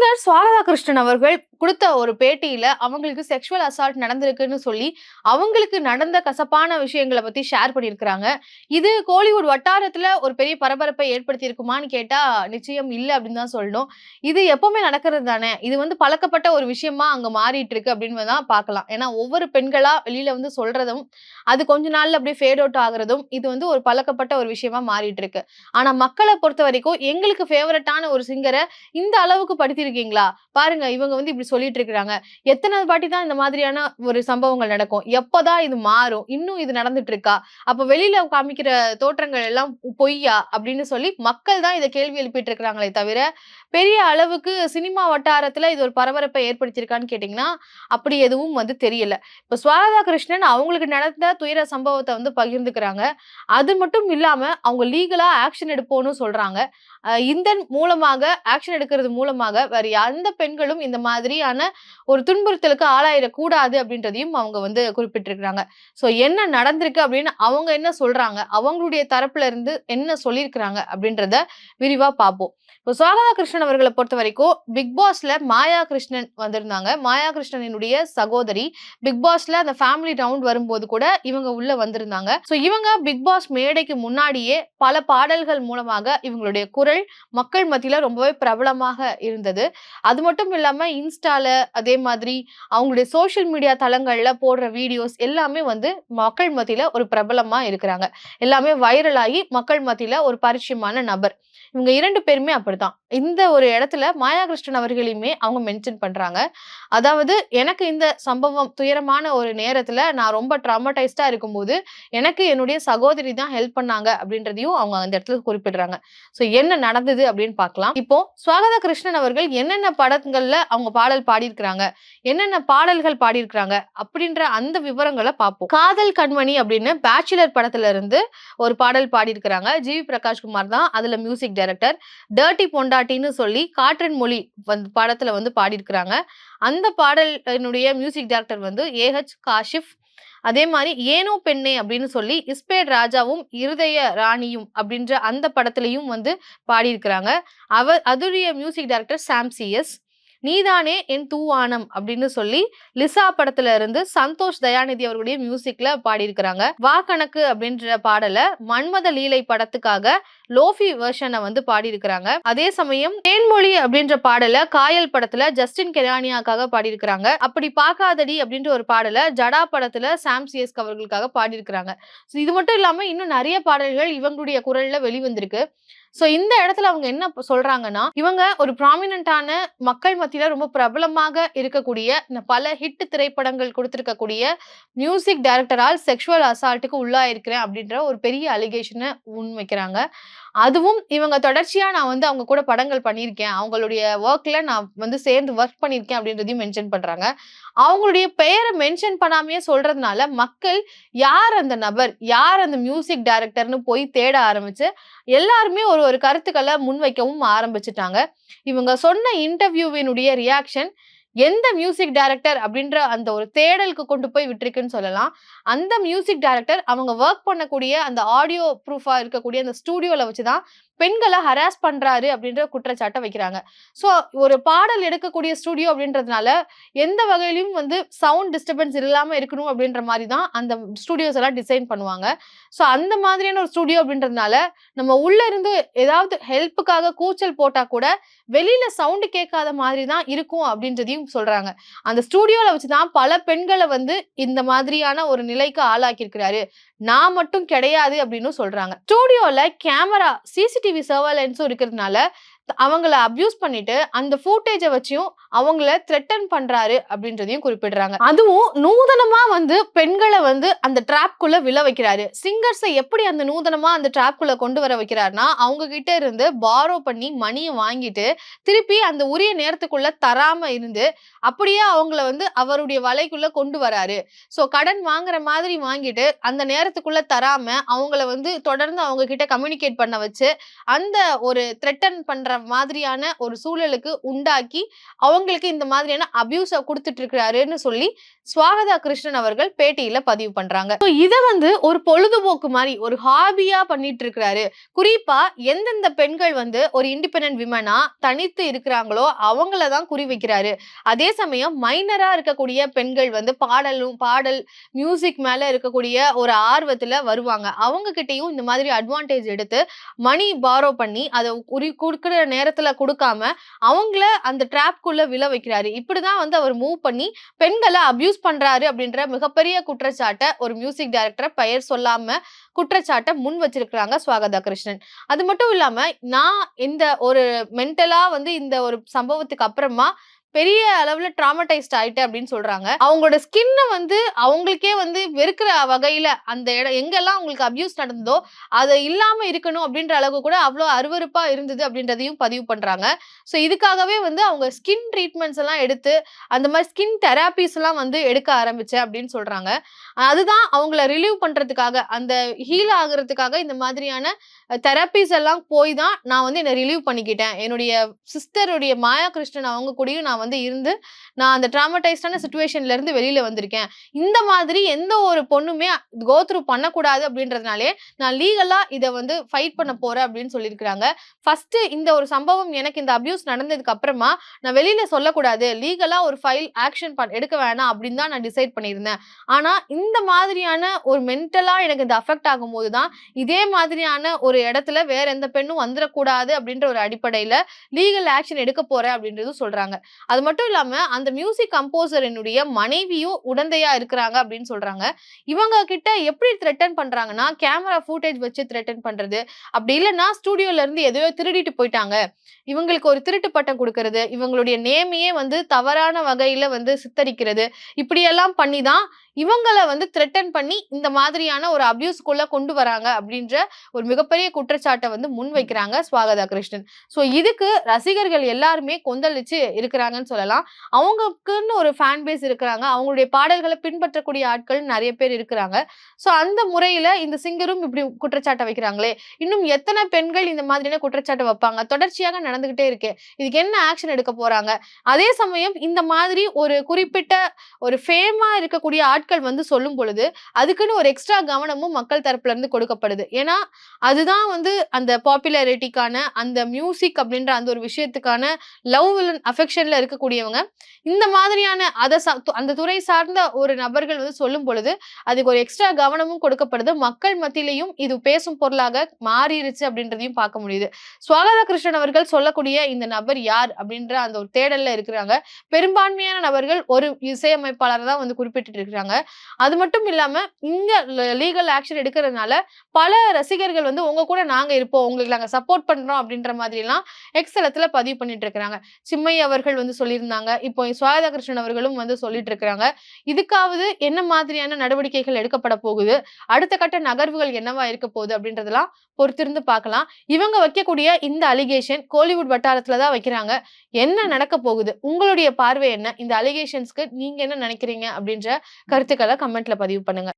Singer சுவாகதா Krishnan அவர்கள் குடுத்த ஒரு பேட்டியில அவங்களுக்கு செக்ஷுவல் அசால்ட் நடந்திருக்குன்னு சொல்லி, அவங்களுக்கு நடந்த கசப்பான விஷயங்கள பத்தி ஷேர் பண்ணியிருக்கிறாங்க. இது கோலிவுட் வட்டாரத்துல ஒரு பெரிய பரபரப்பை ஏற்படுத்தி இருக்குமான்னு கேட்டா, நிச்சயம் இல்ல அப்படின்னு தான் சொல்லணும். இது எப்பவுமே நடக்கிறது தானே. இது வந்து பழக்கப்பட்ட ஒரு விஷயமா அங்க மாறிட்டு இருக்கு அப்படின்னு தான் பார்க்கலாம். ஏன்னா ஒவ்வொரு பெண்களா வெளியில வந்து சொல்றதும், அது கொஞ்ச நாள்ல அப்படியே ஃபேட் அவுட் ஆகுறதும், இது வந்து ஒரு பழக்கப்பட்ட ஒரு விஷயமா மாறிட்டு இருக்கு. ஆனா மக்கள பொறுத்தவரைக்கும் எங்களுக்கு ஃபேவரட்டான ஒரு சிங்கர இந்த அளவுக்கு படுத்திருக்கீங்களா? பாருங்க இவங்க வந்து இப்படி சொல்லிட்டு இருக்கிறாங்க. எத்தன வாட்டி தான் இந்த மாதிரியான ஒரு சம்பவங்கள் நடக்கும்? எப்பதான் இது மாறும்? இன்னும் இது நடந்துட்டு இருக்கா? அப்ப வெளியில காமிக்கிற தோற்றங்கள் எல்லாம் பொய்யா? அப்படின்னு சொல்லி மக்கள் தான் இத கேள்வி எழுப்பிட்டு இருக்கிறாங்களே தவிர, பெரிய அளவுக்கு சினிமா வட்டாரத்துல இது ஒரு பரபரப்பை ஏற்படுத்தியிருக்கான்னு கேட்டீங்கன்னா, அப்படி எதுவும் வந்து தெரியல. இப்ப சுவாகதா கிருஷ்ணன் அவங்களுக்கு நடந்த துயர சம்பவத்த வந்து பகிர்ந்துக்கிறாங்க. அது மட்டும் இல்லாம அவங்க லீகலா ஆக்ஷன் எடுப்போம்னு சொல்றாங்க. இதன் மூலமாக ஆக்ஷன் எடுக்கிறது மூலமாக வேற எந்த பெண்களும் இந்த மாதிரியான ஒரு துன்புறுத்தலுக்கு ஆளாயிடக் கூடாது அப்படின்றதையும் அவங்க வந்து குறிப்பிட்டிருக்கிறாங்க. சோ என்ன நடந்திருக்கு அப்படின்னு அவங்க என்ன சொல்றாங்க? அவங்களுடைய தரப்புல இருந்து என்ன சொல்லியிருக்கிறாங்க அப்படின்றத விரிவா பார்ப்போம். இப்போ சுவாகதா கிருஷ்ணன் அவர்கள பொறுத்தவரைக்கும் பிக் பாஸ்ல மாயா கிருஷ்ணன் வந்திருந்தாங்க. மாயா கிருஷ்ணனினுடைய சகோதரி. பிக் பாஸ்ல அந்த ஃபேமிலி ரவுண்ட் வரும்போது கூட இவங்க உள்ள வந்திருந்தாங்க. சோ இவங்க பிக் பாஸ் மேடைக்கு முன்னாடியே பல பாடல்கள் மூலமாக இவங்களுடைய குரல் மக்கள் மத்தியில ரொம்பவே பிரபலமாக இருந்தது. அது மட்டும் இல்லாம இன்ஸ்டால அதே மாதிரி அவங்களுடைய சோசியல் மீடியா தளங்கள்ல போடுற வீடியோஸ் எல்லாமே வந்து மக்கள் மத்தியில ஒரு பிரபலமா இருக்கிறாங்க. எல்லாமே வைரல் ஆகி மக்கள் மத்தியில ஒரு பரிச்சயமான நபர். இவங்க 2 பேருமே அப்படித்தான். இந்த ஒரு இடத்துல மாயா கிருஷ்ணன் அவர்களையுமே அவங்க மென்ஷன் பண்றாங்க. அதாவது எனக்கு இந்த சம்பவம் துயரமான ஒரு நேரத்துல நான் ரொம்ப ட்ராமடைஸ்டா இருக்கும்போது, எனக்கு என்னுடைய சகோதரி தான் ஹெல்ப் பண்ணாங்க அப்படின்றதையும் அவங்க அந்த இடத்துல குறிப்பிடுறாங்க. சோ என்ன நடந்தது அப்படின்னு பார்க்கலாம். இப்போ சுவாகதா கிருஷ்ணன் அவர்கள் என்னென்ன படங்கள்ல அவங்க பாடல் பாடியிருக்கிறாங்க, என்னென்ன பாடல்கள் பாடியிருக்கிறாங்க அப்படின்ற அந்த விவரங்கள பார்ப்போம். காதல் கண்மணி அப்படின்னு பேச்சுலர் படத்துல இருந்து ஒரு பாடல் பாடியிருக்கிறாங்க. ஜி.வி. பிரகாஷ்குமார் தான் அதுல மியூசிக் டைரக்டர். டர்ட்டி பொண்டாட்டின்னு சொல்லி காற்றின் மொழி படத்துல வந்து பாடியிருக்கிறாங்க. அந்த பாடலினுடைய மியூசிக் டைரக்டர் வந்து ஏ.ஹெச். காஷிஃப். அதே மாரி ஏனோ பெண்ணே அப்படின்னு சொல்லி இஸ்பேட் ராஜாவும், இருதய ராணியும் அப்படின்ற அந்த படத்திலயும் வந்து பாடியிருக்கிறாங்க. அதுடைய மியூசிக் டைரக்டர் சாம் சி.எஸ். நீதானே என் தூவானம் அப்படின்னு சொல்லி லிசா படத்துல இருந்து சந்தோஷ் தயாநிதி அவர்களுடைய மியூசிக்ல பாடியிருக்கிறாங்க. வா கணக்கு அப்படின்ற பாடல மன்மத லீலை படத்துக்காக லோஃபி வெர்ஷனை வந்து பாடியிருக்கிறாங்க. அதே சமயம் தேன்மொழி அப்படின்ற பாடல காயல் படத்துல ஜஸ்டின் கெலானியாக்காக பாடியிருக்கிறாங்க. அப்படி பார்க்காதடி அப்படின்ற ஒரு பாடல ஜடா படத்துல சாம் சி.எஸ் அவர்களுக்காக பாடியிருக்கிறாங்க. இது மட்டும் இல்லாம இன்னும் நிறைய பாடல்கள் இவங்களுடைய குரல்ல வெளிவந்திருக்கு. சோ இந்த இடத்துல அவங்க என்ன சொல்றாங்கன்னா, இவங்க ஒரு ப்ராமினன்ட்டான மக்கள் மத்தியில ரொம்ப பிரபலமாக இருக்கக்கூடிய பல ஹிட் திரைப்படங்கள் குடுத்திருக்கக்கூடிய மியூசிக் டைரக்டரால் செக்சுவல் அசால்ட்டுக்கு உள்ளாயிருக்கிறேன் அப்படின்ற ஒரு பெரிய அலிகேஷன முன்வைக்கிறாங்க. அதுவும் இவங்க தொடர்ச்சியா நான் வந்து அவங்க கூட படங்கள் பண்ணியிருக்கேன். அவங்களுடைய வொர்க்ல நான் வந்து சேர்ந்து வொர்க் பண்ணியிருக்கேன் அப்படின்றதையும் மென்ஷன் பண்றாங்க. அவங்களுடைய பெயர மென்ஷன் பண்ணாமயே சொல்றதுனால மக்கள் யார் அந்த நபர்? யார் அந்த மியூசிக் டைரக்டர்ன்னு போய் தேட ஆரம்பிச்சு, எல்லாருமே ஒரு ஒரு கருத்துக்கள முன்வைக்கவும் ஆரம்பிச்சுட்டாங்க. இவங்க சொன்ன இன்டர்வியூவினுடைய ரியாக்ஷன் எந்த மியூசிக் டைரக்டர் அப்படின்ற அந்த ஒரு தேடலுக்கு கொண்டு போய் விட்டுருக்குன்னு சொல்லலாம். அந்த மியூசிக் டைரக்டர் அவங்க வொர்க் பண்ணக்கூடிய அந்த ஆடியோ ப்ரூஃபா இருக்கக்கூடிய அந்த ஸ்டுடியோல வச்சு தான் பெண்கள ஹராஸ் பண்றாரு அப்படின்ற குற்றச்சாட்ட வைக்கிறாங்க. சோ ஒரு பாடல் எடுக்கக்கூடிய ஸ்டுடியோ அப்படின்றதுனால எந்த வகையிலும் வந்து சவுண்ட் டிஸ்டர்பன்ஸ் இல்லாம இருக்கணும் அப்படின்ற மாரி தான் அந்த ஸ்டுடியோஸ் எல்லாம் டிசைன் பண்ணுவாங்க. சோ அந்த மாதிரியான ஒரு ஸ்டுடியோ அப்படின்றதுனால நம்ம உள்ள இருந்து ஏதாவது ஹெல்ப்புக்காக கூச்சல் போட்டா கூட வெளியில சவுண்ட் கேட்காத மாதிரி தான் இருக்கும் அப்படின்றதையும் சொல்றாங்க. அந்த ஸ்டுடியோல வச்சு தான் பல பெண்கள வந்து இந்த மாதிரியான ஒரு நிலைக்கு ஆளாக்கியிருக்கிறாரு. நான் மட்டும் கிடையாது அப்படின்னு சொல்றாங்க. ஸ்டுடியோல கேமரா, சிசிடிவி சர்வேலன்ஸும் இருக்கிறதுனால அவங்கள அப்யூஸ் பண்ணிட்டு அந்த ஃபுட்டேஜ வச்சும் அவங்கள த்ரெட்டன் பண்றாரு அப்படின்றதையும் குறிப்பிடுறாங்க. அதுவும் நூதனமா வந்து பெண்கள வந்து அந்த ட்ராப்க்குள்ள விழ வைக்கிறாரு. சிங்கர்ஸ எப்படி அந்த நூதனமா அந்த ட்ராப்க்குள்ள கொண்டு வர வைக்கிறார்னா, அவங்க கிட்ட இருந்து பாரோ பண்ணி மணிய வாங்கிட்டு, திருப்பி அந்த உரிய நேரத்துக்குள்ள தராம இருந்து, அப்படியே அவங்கள வந்து அவருடைய வலைக்குள்ள கொண்டு வராரு. சோ கடன் வாங்குற மாதிரி வாங்கிட்டு, அந்த நேரத்துக்குள்ள தராம அவங்கள வந்து தொடர்ந்து அவங்க கிட்ட கம்யூனிகேட் பண்ண வச்சு, அந்த ஒரு த்ரெட்டன் பண்ற மாதிரியான ஒரு சூழலுக்கு உண்டாக்கி அவங்களுக்கு இந்த மாதிரியான அபியூஸ குடுத்துட்டு இருக்கிறாருன்னு சொல்லி ஸ்வாகதா கிருஷ்ணன் அவர்கள் பேட்டியில பதிவு பண்றாங்க. இத வந்து ஒரு பொழுதுபோக்கு மாரி ஒரு ஹாபியா பண்ணிட்டு இருக்கிறாரு. குறிப்பா எந்தெந்த பெண்கள் வந்து ஒரு இண்டிபெண்டன்ட் விமனா தனித்து இருக்கிறாங்களோ அவங்கள தான் குறி வைக்கிறாரு. அதே சமயம் மைனரா இருக்கக்கூடிய பெண்கள் வந்து பாடல் மியூசிக் மேல இருக்கக்கூடிய ஒரு ஆர்வத்துல வருவாங்க. அவங்க கிட்டயும் இந்த மாதிரி அட்வான்டேஜ் எடுத்து மணி பாரோ பண்ணி அத குடுக்குற நேரத்துல குடுக்காம அவங்கள அந்த ட்ராப்க்குள்ள விழ வைக்கிறாரு. இப்படிதான் வந்து அவர் மூவ் பண்ணி பெண்கள அபியூஸ் பண்றாரு அப்படின்ற மிகப்பெரிய குற்றச்சாட்ட ஒரு மியூசிக் டைரக்டர் பெயர் சொல்லாம குற்றச்சாட்ட முன் வச்சிருக்கிறாங்க ஸ்வாகதா கிருஷ்ணன். அது மட்டும் இல்லாம நான் இந்த ஒரு மென்டலா வந்து இந்த ஒரு சம்பவத்துக்கு அப்புறமா பெரிய அளவுல ட்ராமடைஸ்ட் ஆயிட்டேன் அப்படின்னு சொல்றாங்க. அவங்களோட ஸ்கின்ன வந்து அவங்களுக்கே வந்து வெறுக்கிற வகையில அந்த இடம் எங்கெல்லாம் அவங்களுக்கு அபியூஸ் நடந்ததோ அது இல்லாம இருக்கணும் அப்படின்ற அளவுக்கு கூட அவ்வளவு அருவருப்பா இருந்தது அப்படின்றதையும் பதிவு பண்றாங்க. சோ இதுக்காகவே வந்து அவங்க ஸ்கின் ட்ரீட்மெண்ட்ஸ் எல்லாம் எடுத்து அந்த மாதிரி ஸ்கின் தெராபிஸ் எல்லாம் வந்து எடுக்க ஆரம்பிச்சேன் அப்படின்னு சொல்றாங்க. அதுதான் அவங்கள ரிலீவ் பண்றதுக்காக அந்த ஹீல் ஆகுறதுக்காக இந்த மாதிரியான தெரபிஸ் எல்லாம் போய் தான் நான் வந்து என்ன ரிலீவ் பண்ணிக்கிட்டேன். என்னுடைய சிஸ்டருடைய மாயா கிருஷ்ணன் அவங்க கூடயும் நான் வந்து இருந்து நான் அந்த ட்ராமடைஸ்டான சிச்சுவேஷன்ல இருந்து வெளியில வந்திருக்கேன். இந்த மாதிரி எந்த ஒரு பொண்ணுமே கோ த்ரூ பண்ணக்கூடாது அப்படின்றதுனாலே நான் லீகலா இத வந்து ஃபைட் பண்ண போறேன் அப்படின்னு சொல்லியிருக்கிறாங்க. ஃபர்ஸ்ட் இந்த ஒரு சம்பவம் எனக்கு இந்த அபியூஸ் நடந்ததுக்கு அப்புறமா நான் வெளியில சொல்லக்கூடாது. லீகலா ஒரு ஃபைல் ஆக்ஷன் எடுக்க வேணாம் அப்படின்னு தான் நான் டிசைட் பண்ணியிருந்தேன். ஆனா இந்த மாதிரியான ஒரு மென்டலா எனக்கு இது அஃபெக்ட் ஆகும்போது தான் இதே மாதிரியான ஒரு இடத்துல வேற எந்த பெண்ணும் வந்துடக்கூடாது அப்படின்ற ஒரு அடிப்படையில லீகல் ஆக்ஷன் எடுக்க போறேன் அப்படின்றதும் சொல்றாங்க. அது மட்டும் இல்லாம அந்த மியூசிக் கம்போசரினுடைய மனைவியும் உடந்தையா இருக்கிறாங்க அப்படின்னு சொல்றாங்க. இவங்க கிட்ட எப்படி த்ரெட்டன் பண்றாங்கன்னா கேமரா ஃபுட்டேஜ் வச்சு த்ரெட்டன் பண்றது, அப்படி இல்லைன்னா ஸ்டுடியோல இருந்து எதையோ திருடிட்டு போயிட்டாங்க, இவங்களுக்கு ஒரு திருட்டு பட்டம் கொடுக்கறது, இவங்களுடைய நேமையே வந்து தவறான வகையில வந்து சித்தரிக்கிறது, இப்படியெல்லாம் பண்ணி தான் இவங்கள வந்து த்ரெட்டன் பண்ணி இந்த மாதிரியான ஒரு அபியூஸ்க்குள்ள கொண்டு வராங்க அப்படின்ற ஒரு மிகப்பெரிய குற்றச்சாட்டை வந்து முன் வைக்கிறாங்க ஸ்வாகதா கிருஷ்ணன். சோ இதுக்கு ரசிகர்கள் எல்லாருமே கொந்தளிச்சு இருக்கிறாங்கன்னு சொல்லலாம். அவங்களுக்குன்னு ஒரு ஃபேன் பேஸ் இருக்கிறாங்க. அவங்களுடைய பாடல்களை பின்பற்றக்கூடிய ஆட்கள் நிறைய பேர் இருக்கிறாங்க. சோ அந்த முறையில இந்த சிங்கரும் இப்படி குற்றச்சாட்டை வைக்கிறாங்களே, இன்னும் எத்தனை பெண்கள் இந்த மாதிரியான குற்றச்சாட்டை வைப்பாங்க? தொடர்ச்சியாக நடந்துகிட்டே இருக்கு. இதுக்கு என்ன ஆக்ஷன் எடுக்க போறாங்க? அதே சமயம் இந்த மாதிரி ஒரு குறிப்பிட்ட ஒரு ஃபேமா இருக்கக்கூடிய ஆட்கள் வந்து சொல்லும் பொழுது அதுக்குன்னு ஒரு எக்ஸ்ட்ரா கவனமும் மக்கள் தரப்புல இருந்து கொடுக்கப்படுது. ஏன்னா அதுதான் வந்து அந்த பாப்புலாரிட்டிக்கான அந்த மியூசிக் அப்படின்ற அந்த ஒரு விஷயத்துக்கான லவ் அண்ட் அஃபெக்ஷன்ல இருக்கக்கூடியவங்க இந்த மாதிரியான அந்த துறை சார்ந்த ஒரு நபர்கள் வந்து சொல்லும் பொழுது அதுக்கு ஒரு எக்ஸ்ட்ரா கவனமும் கொடுக்கப்படுது. மக்கள் மத்தியிலையும் இது பேசும் பொருளாக மாறிடுச்சு அப்படின்றதையும் பார்க்க முடியுது. ஸ்வாகதா கிருஷ்ணன் அவர்கள் சொல்லக்கூடிய இந்த நபர் யார் அப்படின்ற அந்த ஒரு தேடல்ல இருக்கிறாங்க. பெரும்பான்மையான நபர்கள் ஒரு இசையமைப்பாளர் தான் வந்து குறிப்பிட்டு இருக்கிறாங்க. அது மட்டும் இல்லாம இங்க லீகல் ஆக்ஷன் எடுக்கிறதுனால பல ரசிகர்கள் வந்து உங்க கூட நாங்க இருப்போம், உங்களுக்கு நாங்க சப்போர்ட் பண்றோம் அப்படின்ற மாதிரி எல்லாம் எக்ஸலத்துல பதிவு பண்ணிட்டு இருக்கிறாங்க. சிம்மை அவர்கள் வந்து சொல்லியிருந்தாங்க. இப்போ ஸ்வாகதா கிருஷ்ணன் அவர்களும் வந்து சொல்லிட்டு இருக்கிறாங்க. இதுக்காவது என்ன மாதிரியான நடவடிக்கைகள் எடுக்கப்பட போகுது, அடுத்த கட்ட நகர்வுகள் என்னவா இருக்க போகுது அப்படின்றதெல்லாம் பொறுத்திருந்து பார்க்கலாம். இவங்க வைக்கக்கூடிய இந்த அலிகேஷன் கோலிவுட் வட்டாரத்துல தான் வைக்கிறாங்க. என்ன நடக்க போகுது? உங்களுடைய பார்வை என்ன? இந்த அலிகேஷன்ஸ்க்கு நீங்க என்ன நினைக்கிறீங்க அப்படின்ற கருத்துக்களை கமெண்ட்ல பதிவு பண்ணுங்க.